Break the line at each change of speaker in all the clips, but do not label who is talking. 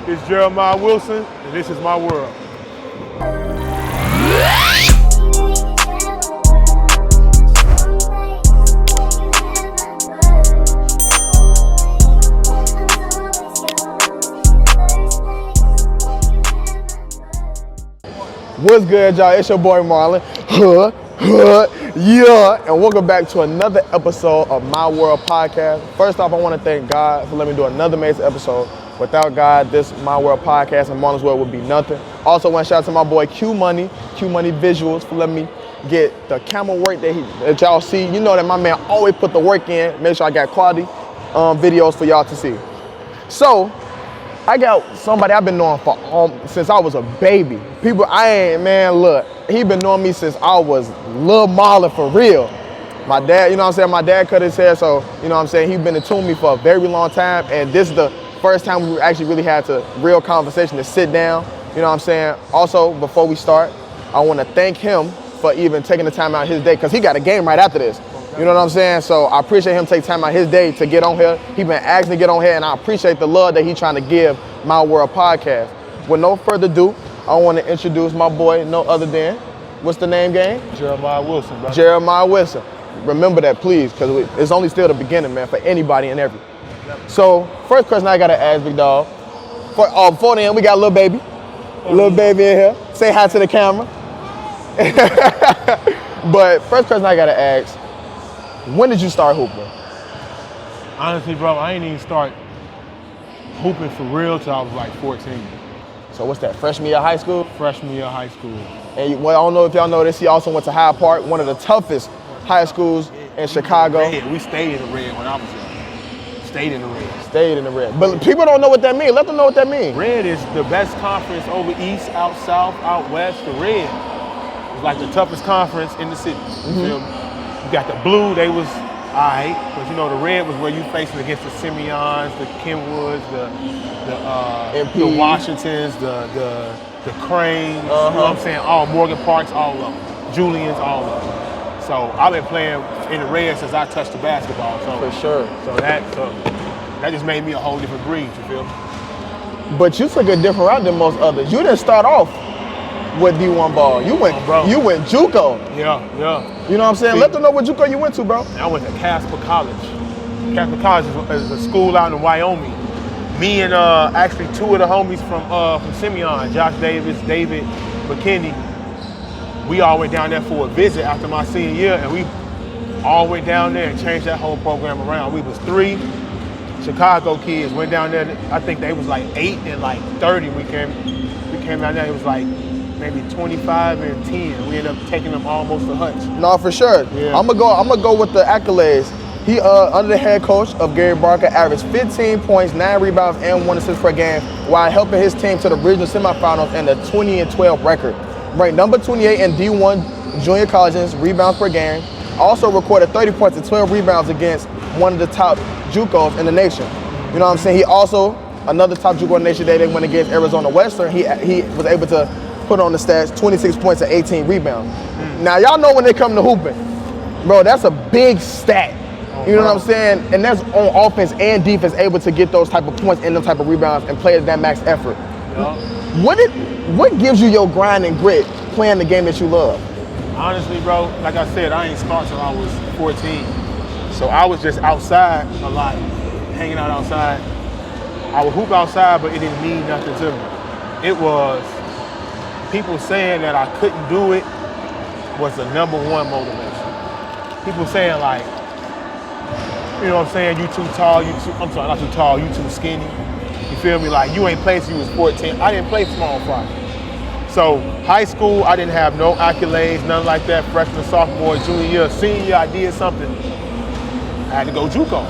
It's Jeremiah Wilson, and this is my world.
What's good, y'all? It's your boy Marlon. Yeah. And welcome back to another episode of My World Podcast. First off, I want to thank God for letting me do another amazing episode. Without God, this My World Podcast and Marlon's World would be nothing. Also, want to shout out to my boy Q Money Visuals for letting me get the camera work that y'all see. You know that my man always put the work in. Make sure I got quality videos for y'all to see. So, I got somebody I've been knowing for since I was a baby. He been knowing me since I was Lil Marlon for real. My dad, you know what I'm saying? My dad cut his hair, so, you know what I'm saying? He been in tune with me for a very long time, and this is the first time we actually really had a real conversation to sit down, you know what I'm saying? Also, before we start, I want to thank him for even taking the time out of his day, because he got a game right after this. You know what I'm saying? So I appreciate him taking time out his day to get on here. He been asking to get on here, and I appreciate the love that he trying to give My World Podcast. With no further ado, I want to introduce my boy, no other than, what's the name, gang?
Jeremiah Wilson, bro.
Jeremiah Wilson. Remember that, please, because it's only still the beginning, man, for anybody and every. So, first question I got to ask, big dog. Before then, we got Lil Baby. Lil Baby in here. Say hi to the camera. But first question I got to ask, when did you start hooping?
Honestly, bro, I ain't even start hooping for real till I was like 14.
So what's that, freshman year of high school?
Freshman year of high school.
And well, I don't know if y'all know this, he also went to Hyde Park, one of the toughest high schools in Chicago.
We stayed in the red when I was young. Stayed in the red.
Stayed in the red. But people don't know what that means. Let them know what that means.
Red is the best conference over east, out south, out west. The red is like the toughest conference in the city. You feel me? You got the blue, they was all right, but you know the red was where you facing against the Simeons, the Kenwoods, the Washingtons, the Cranes, you know what I'm saying? All Morgan Parks, all of them. Julians, all of them. So I've been playing in the red since I touched the basketball. So
for sure.
So that just made me a whole different breed, you feel me?
But you took a different route than most others. You didn't start off with D1 ball. You went JUCO.
Yeah.
You know what I'm saying? Let them know what JUCO you went to, bro.
I went to Casper College. Casper College is a school out in Wyoming. Me and actually two of the homies from Simeon, Josh Davis, David McKinney, we all went down there for a visit after my senior year, and we all went down there and changed that whole program around. We was 3 Chicago kids, went down there, I think they was like 8 and like 30. We came down there, it was like maybe 25 and 10. We ended up taking them almost to Hutch.
No, for sure.
Yeah.
I'm gonna go with the accolades. He under the head coach of Gary Barker, averaged 15 points, 9 rebounds, and 1 assist per game, while helping his team to the regional semifinals and the 20-12 record. Ranked number 28 in D1 junior colleges rebounds per game. Also recorded 30 points and 12 rebounds against one of the top JUCOs in the nation. You know what I'm saying? He also, another top JUCO in the nation, they went against Arizona Western. He was able to put on the stats 26 points and 18 rebounds. Now, y'all know when they come to hooping, bro, that's a big stat. You know what I'm saying? And that's on offense and defense, able to get those type of points and those type of rebounds and play at that max effort. What gives you your grind and grit playing the game that you love?
Honestly, bro, like I said, I ain't start till I was 14. So I was just outside a lot, hanging out outside. I would hoop outside, but it didn't mean nothing to me. It was people saying that I couldn't do it was the number one motivation. People saying like, you know what I'm saying, you too tall, not too tall, you too skinny. You feel me? Like, you ain't played since you was 14. I didn't play small fry. So high school, I didn't have no accolades, nothing like that. Freshman, sophomore, junior year, senior year, I did something. I had to go JUCO.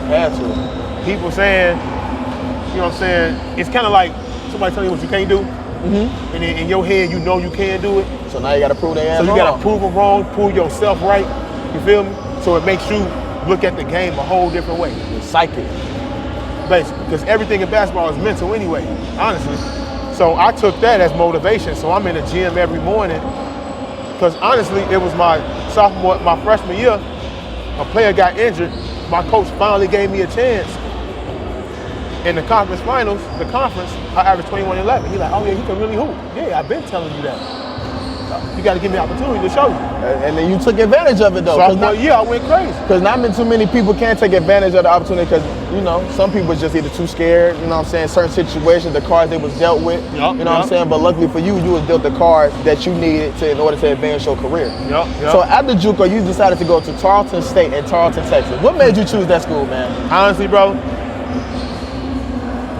Had to.
People saying, you know what I'm saying, it's kind of like somebody telling you what you can't do, and in your head, you know you can do it.
So now you got to prove their ass wrong.
So you got to prove them wrong, prove yourself right, you feel me? So it makes you look at the game a whole different way.
Psychic.
Basically, because everything in basketball is mental anyway, honestly. So I took that as motivation. So I'm in the gym every morning, because honestly, it was my freshman year, a player got injured. My coach finally gave me a chance. In the conference finals, I averaged 21-11. He's like, oh yeah, he can really hoop. Yeah, I've been telling you that. You got to give me the opportunity to show you.
And then you took advantage of it though.
Sophomore year, I went crazy.
Because not too many people can take advantage of the opportunity because, you know, some people just either too scared, you know what I'm saying, certain situations, the cards they was dealt with, you know what I'm saying? But luckily for you, you was dealt the cards that you needed in order to advance your career. So after JUCO, you decided to go to Tarleton State in Tarleton, Texas. What made you choose that school, man?
Honestly, bro,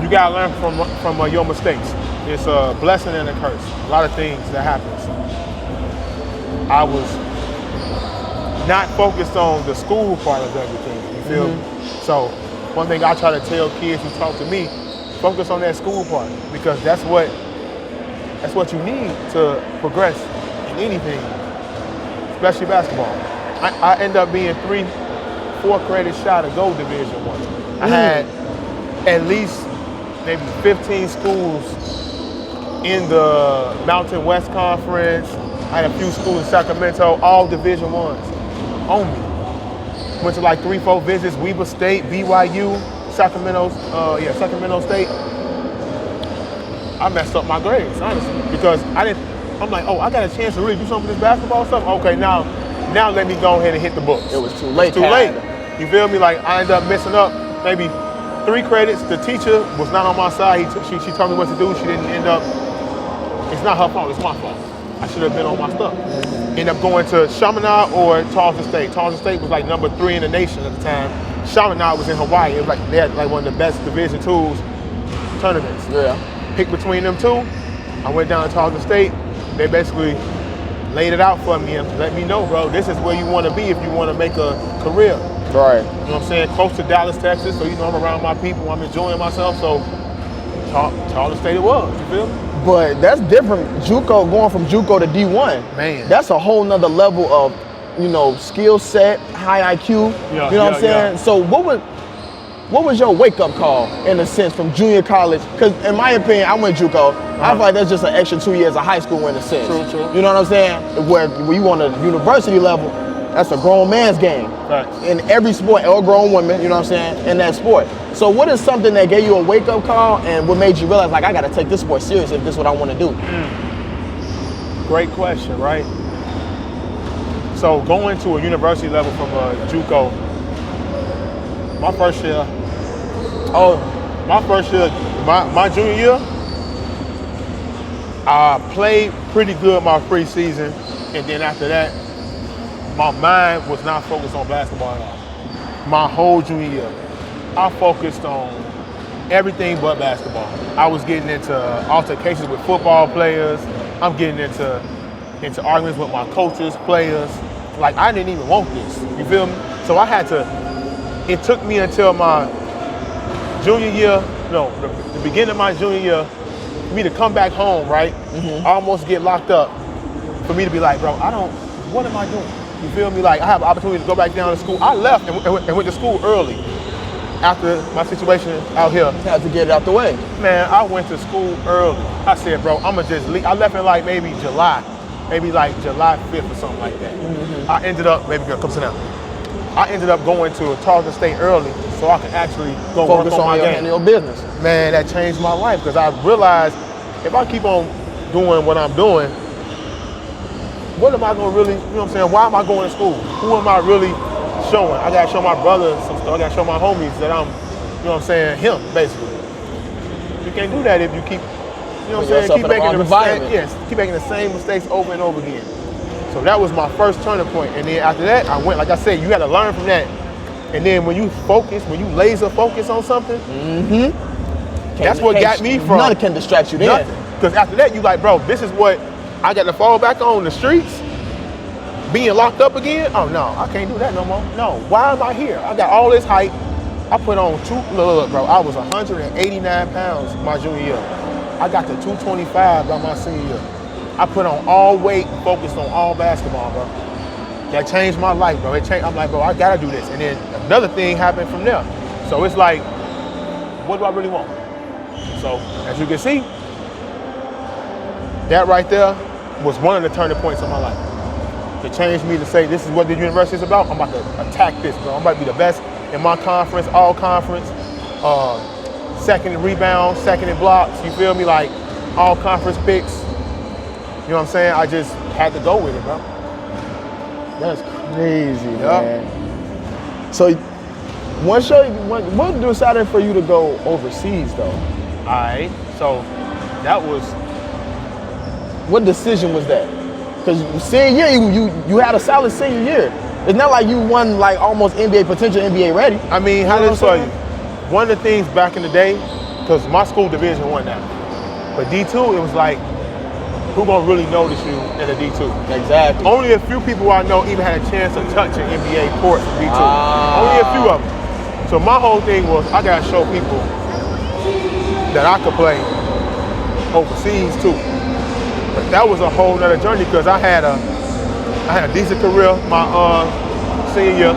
you got to learn from your mistakes. It's a blessing and a curse. A lot of things that happens. I was not focused on the school part of everything, you feel me? So one thing I try to tell kids who talk to me, focus on that school part because that's what you need to progress in anything, especially basketball. I end up being 3-4 credits shy to go Division I. I had at least maybe 15 schools in the Mountain West Conference. I had a few schools in Sacramento, all Division I's on me. Went to like 3-4 visits, Weber State, BYU, Sacramento State. I messed up my grades, honestly, because I'm like, oh, I got a chance to really do something with this basketball stuff. Okay, now let me go ahead and hit the books.
It was too late.
Too late. You feel me? Like I ended up messing up maybe 3 credits. The teacher was not on my side. She told me what to do. She didn't end up. It's not her fault. It's my fault. I should have been on my stuff. Ended up going to Chaminade or Tarleton State. Tarleton State was like number 3 in the nation at the time. Chaminade was in Hawaii. It was like they had like one of the best Division II's tournaments.
Yeah.
Picked between them two. I went down to Tarleton State. They basically laid it out for me and let me know, bro, this is where you want to be if you want to make a career.
Right.
You know what I'm saying? Close to Dallas, Texas, so you know I'm around my people, I'm enjoying myself, so Tarleton State it was, you feel me?
But that's different. JUCO, going from JUCO to D1,
man,
that's a whole nother level of, you know, skill set, high IQ. You know what I'm saying?
Yeah.
So what was your wake-up call, in a sense, from junior college? Because in my opinion, I went JUCO. I feel like that's just an extra 2 years of high school in a sense.
True.
You know what I'm saying? Where you on a university level, that's a grown man's game.
Right.
In every sport, or grown women, you know what I'm saying, in that sport. So what is something that gave you a wake-up call and what made you realize, like, I got to take this sport serious if this is what I want to do?
Great question, right? So going to a university level from a JUCO, my junior year, I played pretty good my preseason, and then after that, my mind was not focused on basketball at all. My whole junior year, I focused on everything but basketball. I was getting into altercations with football players. I'm getting into arguments with my coaches, players. Like, I didn't even want this, you feel me? So it took me until my junior year, the beginning of my junior year, for me to come back home, right? Almost get locked up, for me to be like, bro, what am I doing? You feel me? Like, I have an opportunity to go back down to school. I left and went to school early after my situation out here.
Had to get it out the way.
Man, I went to school early. I said, bro, I'ma just leave. I left in like maybe July 5th or something like that. I ended up, baby girl, come sit down. I ended up going to Tarleton State early so I could actually go
focus
work on my game.
Your business.
Man, that changed my life because I realized if I keep on doing what I'm doing, what am I going to really, you know what I'm saying? Why am I going to school? Who am I really showing? I got to show my brother some stuff. I got to show my homies that I'm, you know what I'm saying, him, basically. You can't do that if you keep, you know what I'm saying, keep making the same mistakes over and over again. So that was my first turning point. And then after that, I went, like I said, you got to learn from that. And then when you laser focus on something, that's what got me from.
Nothing can distract you then.
Because after that, you like, bro, this is what I got to fall back on the streets. Being locked up again? Oh no, I can't do that no more. No, why am I here? I got all this height. I put on look, bro, I was 189 pounds my junior year. I got to 225 by my senior year. I put on all weight, focused on all basketball, bro. That changed my life, bro. I'm like, bro, I gotta do this. And then another thing happened from there. So it's like, what do I really want? So as you can see, that right there was one of the turning points of my life. It changed me to say, this is what the university is about. I'm about to attack this, bro. I'm about to be the best in my conference, all conference. second in rebounds, second in blocks. You feel me? Like all conference picks. You know what I'm saying? I just had to go with it, bro.
That's crazy, man. So, what decided for you to go overseas, though?
All right. So that was.
What decision was that? Because senior year, you had a solid senior year. It's not like you won like almost potential NBA ready.
I mean, how did I tell you? One of the things back in the day, because my school Division I now, but D2, it was like, who gonna really notice you in a D2?
Exactly.
Only a few people I know even had a chance to touch an NBA court from D2. Only a few of them. So my whole thing was, I gotta show people that I could play overseas too. But that was a whole nother journey because I had a decent career my senior year.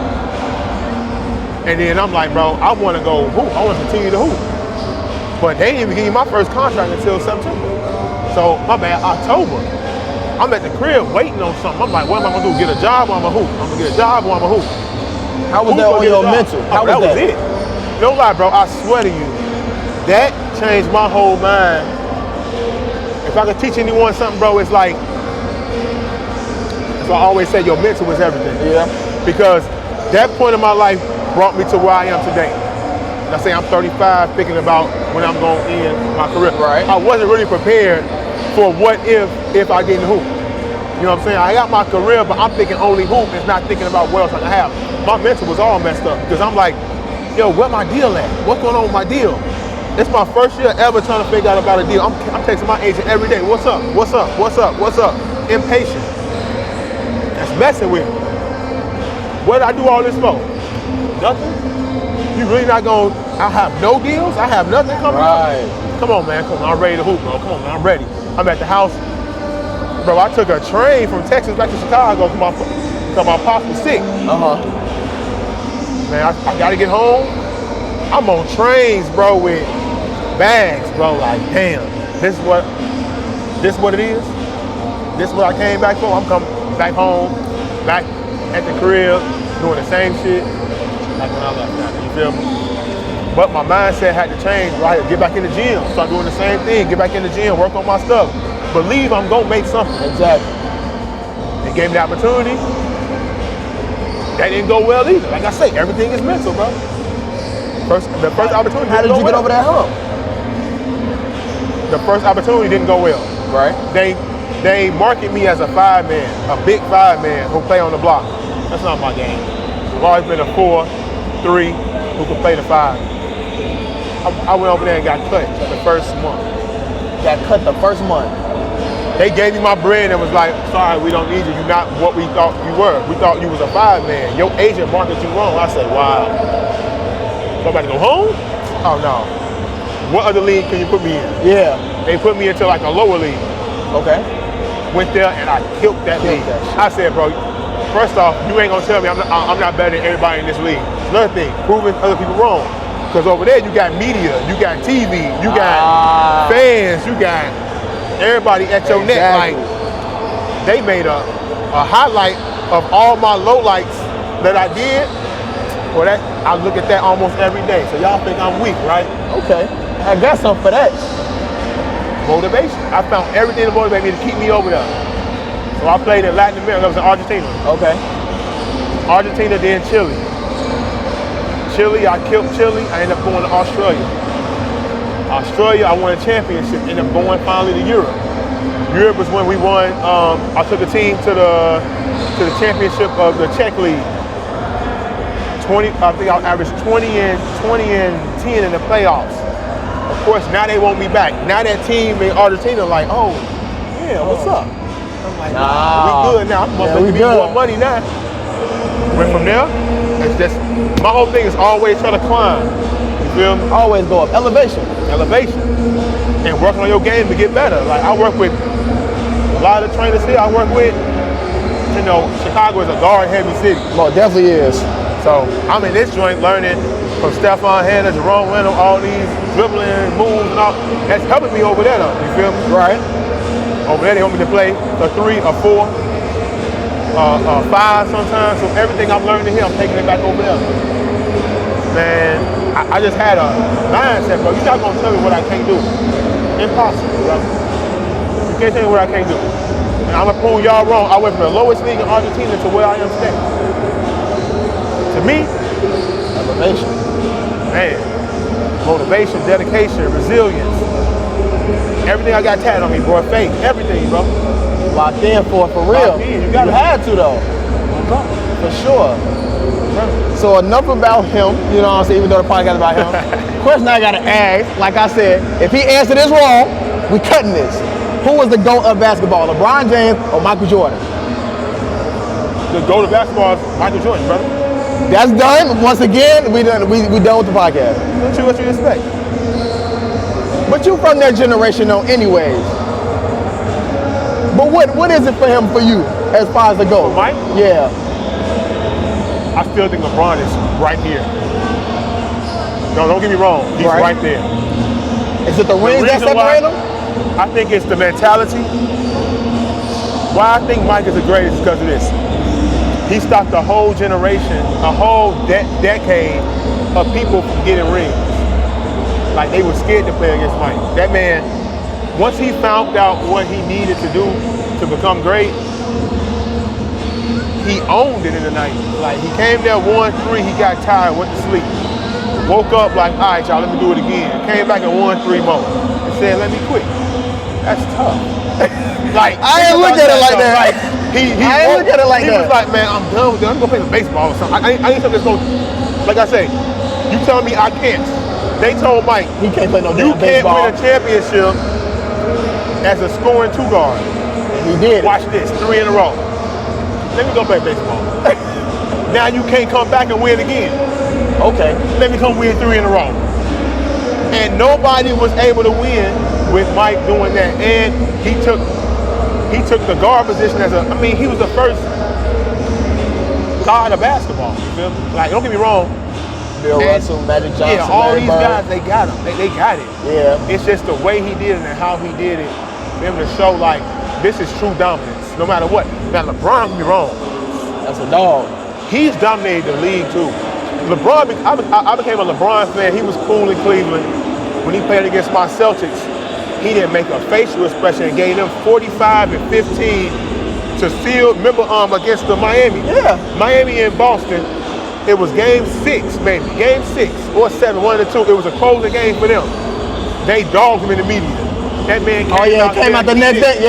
And then I'm like, bro, I want to go hoop. I want to continue to hoop. But they didn't even give me my first contract until September. So, my bad, October. I'm at the crib waiting on something. I'm like, what am I going to do? Get a job or I'm going to hoop? I'm going to get a job or I'm going to hoop?
How was that on your mental? How
that was it. No lie, bro. I swear to you, that changed my whole mind. If I could teach anyone something, bro, it's like, so I always say your mental is everything.
Yeah.
Because that point in my life brought me to where I am today. I say I'm 35, thinking about when I'm going to end my career.
Right.
I wasn't really prepared for what if I didn't hoop. You know what I'm saying? I got my career, but I'm thinking only hoop and not thinking about what else I can have. My mental was all messed up because I'm like, yo, where my deal at? What's going on with my deal? It's my first year ever trying to figure out about a deal. I'm texting my agent every day. What's up? What's up? What's up? What's up? Impatient. That's messing with me. What did I do all this for? Nothing? You really not gonna, I have no deals? I have nothing coming up? Come on, man. Come on. I'm ready to hoop, bro. Come on, man. I'm ready. I'm at the house. Bro, I took a train from Texas back to Chicago because my pops was sick. Man, I gotta get home. I'm on trains, bro, with bags, bro. Like, damn, this is what it is. This is what I came back for. I'm coming back home, back at the crib, doing the same shit like when I left. Now, you feel me? But my mindset had to change, bro. I had to get back in the gym, start doing the same thing, get back in the gym, work on my stuff. Believe I'm gonna make something.
Exactly.
They gave me the opportunity. That didn't go well either. Like I say, everything is mental, bro. The first opportunity.
How did you get over that hump?
The first opportunity didn't go well.
Right.
They market me as a 5-man, a big 5-man who play on the block. That's not my game. I've always been a 4-3 who can play the 5. I went over there and got cut the first month.
Got cut the first month.
They gave me my bread and was like, sorry, we don't need you. You're not what we thought you were. We thought you was a 5-man. Your agent marketed you wrong. I said, wow. So I'm about to go home? Oh no. What other league can you put me in?
Yeah.
They put me into like a lower league.
Okay.
Went there and I killed that league. I said, bro, first off, you ain't gonna tell me I'm not better than everybody in this league. Another thing, proving other people wrong. Because over there you got media, you got TV, you got fans, you got everybody at your neck. Like, they made a highlight of all my lowlights that I did. Well, I look at that almost every day. So y'all think I'm weak, right?
Okay. I got something for that.
Motivation. I found everything to motivate me to keep me over there. So I played in Latin America. I was in Argentina.
Okay.
Argentina, then Chile. Chile, I killed Chile. I ended up going to Australia. Australia, I won a championship. Ended up going finally to Europe. Europe was when we won. I took a team to the championship of the Czech League. I think I averaged 20 and 10 in the playoffs. Of course, now they want me back. Now that team in Argentina, like, oh, yeah, what's up? I'm like, nah, we good now. I'm supposed to be more money now. Went from there. It's just, my whole thing is always try to climb. You feel me?
Always go up. Elevation.
Elevation. And working on your game to get better. Like, I work with a lot of the trainers here. I work with, you know, Chicago is a guard-heavy city.
Well, it definitely is.
So I'm in this joint learning from Stephon Hanna, Jerome Reynolds, all these dribbling moves and all. That's helping me over there though, you feel me?
Right.
Over there they want me to play a 3, a 4, a 5 sometimes. So everything I'm learning here, I'm taking it back over there. Man, I just had a mindset, bro. You're not gonna tell me what I can't do. Impossible, bro. You can't tell me what I can't do. And I'm gonna prove y'all wrong. I went from the lowest league in Argentina to where I am today. To me,
Elevation.
man, motivation, dedication, resilience. Everything I got tatted on me, bro. Faith, everything, bro.
Locked in for real.
Locked in. You
had to though. For sure. So enough about him, you know what I'm saying, even though the podcast is about him. Question I gotta ask, like I said, if he answered this wrong, we cutting this. Who was the GOAT of basketball, LeBron James or Michael Jordan?
The GOAT of basketball is Michael Jordan, brother.
That's done. Once again, we done with the podcast.
What you expect?
But you from that generation though anyways. But what is it for him for you as far as the GOAT?
For Mike?
Yeah.
I still think LeBron is right here. No, don't get me wrong. He's right there.
Is it the rings that separate them?
I think it's the mentality. Why I think Mike is the greatest is because of this. He stopped a whole generation, a whole decade of people from getting rings. Like they were scared to play against Mike. That man, once he found out what he needed to do to become great, he owned it in the 90s. Like he came there 1-3, he got tired, went to sleep. Woke up like, all right, y'all, let me do it again. Came back and 1-3 more. And said, let me quit. That's tough. Like
I ain't look at it like that.
Like,
I ain't look at it like that.
He was like, man, I'm done with it. I'm gonna play some baseball or something. I ain't something that's gonna, like I say, you telling me I can't. They told Mike,
he can't play no
you
damn
can't
baseball.
win a championship as a scoring 2 guard.
He did.
Watch this, 3 in a row. Let me go play baseball. Now you can't come back and win again.
Okay.
Let me come win 3 in a row. And nobody was able to win with Mike doing that. And he took the guard position as he was the first guard of basketball. You feel me? Like, don't get me wrong.
Bill Russell, Magic Johnson,
yeah, all
Larry
these
Bird.
guys, they got him. They got it.
Yeah.
It's just the way he did it and how he did it for him to show, like, this is true dominance, no matter what. Now, LeBron, don't get me wrong.
That's a dog.
He's dominated the league, too. LeBron, I became a LeBron fan. He was cool in Cleveland. When he played against my Celtics, he didn't make a facial expression and gave them 45 and 15 to seal, remember against the Miami?
Yeah.
Miami and Boston. It was game 6, maybe. Game 6 or 7, one of the two. It was a closing game for them. They dogged him in the media. That man came
out the next day.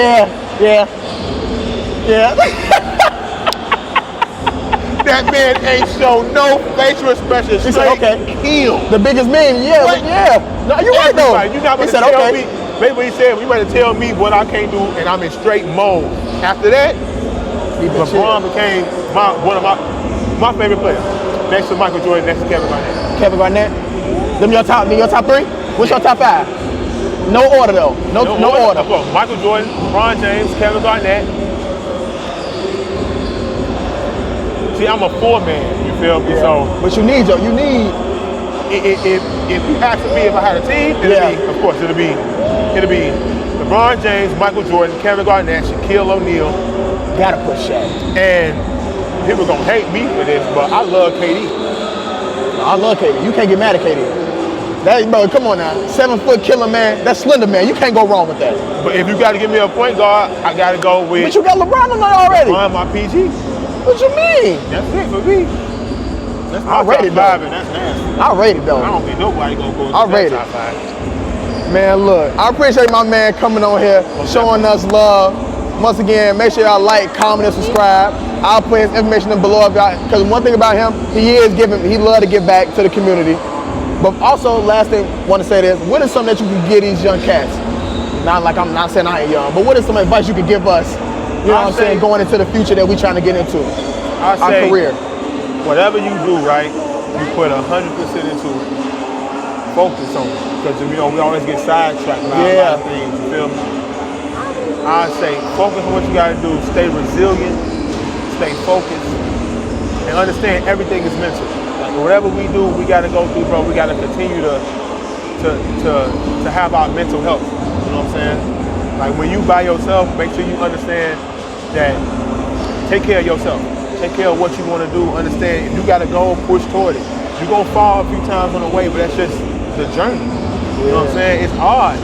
Yeah.
That man ain't show no facial expression.
He said, okay.
Heel.
The biggest meme, yeah.
What?
No, you're right though.
You're not
He
gonna
said,
tell
okay.
me. Maybe what he said, you better tell me what I can't do, and I'm in straight mode. After that, LeBron became one of my favorite players. Next to Michael Jordan, next to Kevin Garnett.
Kevin Garnett. Them your top 3? What's your top 5? No order though. No order.
Well, Michael Jordan, LeBron James, Kevin Garnett. See, I'm a 4-man. You feel me?
Yeah.
So,
but you need.
If you ask me if I had a team, it'll be LeBron James, Michael Jordan, Kevin Garnett, Shaquille O'Neal.
Gotta put Shaq.
And people gonna hate me for this, but I love KD.
I love KD. You can't get mad at KD. Bro, come on now. 7-foot killer man. That's slender man. You can't go wrong with that.
But if you got to give me a point guard, I got to go with.
But you got LeBron on there already.
LeBron, my PG.
What you mean?
That's it for me. That's my
I rate it,
top 5, and that's nasty.
I rate it though.
I don't think nobody gonna go
I
to
rate
that
it.
top 5.
Man, look, I appreciate my man coming on here, showing us love. Once again, make sure y'all like, comment, and subscribe. I'll put his information in below if y'all, because one thing about him, he love to give back to the community. But also, last thing, want to say this, what is something that you can give these young cats? Not like I'm not saying I ain't young, but what is some advice you could give us, you know what I'm saying, going into the future that we trying to get into, our career?
Whatever you do, right, you put 100% into it. Focus on it. Because, we always get sidetracked by a lot of things, you feel me? I say focus on what you got to do. Stay resilient, stay focused, and understand everything is mental. Like whatever we do, we got to go through, bro. We got to continue to have our mental health. You know what I'm saying? Like when you by yourself, make sure you understand that. Take care of yourself. Take care of what you want to do. Understand if you got to go, push toward it. You're gonna fall a few times on the way, but that's just the journey. You know what I'm saying? It's hard.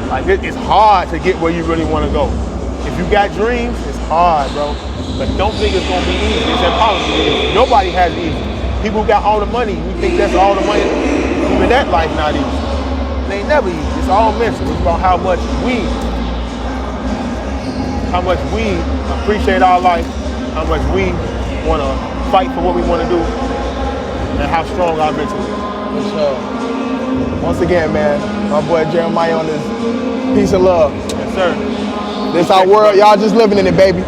Like it's hard to get where you really want to go. If you got dreams, it's hard, bro. But don't think it's gonna be easy. It's impossible. Nobody has it easy. People who got all the money, we think that's all the money. Even that life not easy. It ain't never easy. It's all mental. It's about how much we appreciate our life, how much we want to fight for what we want to do, and how strong our mental is.
For sure. Once again, man, my boy Jeremiah on this peace and love.
Yes, sir.
This our world. Y'all just living in it, baby.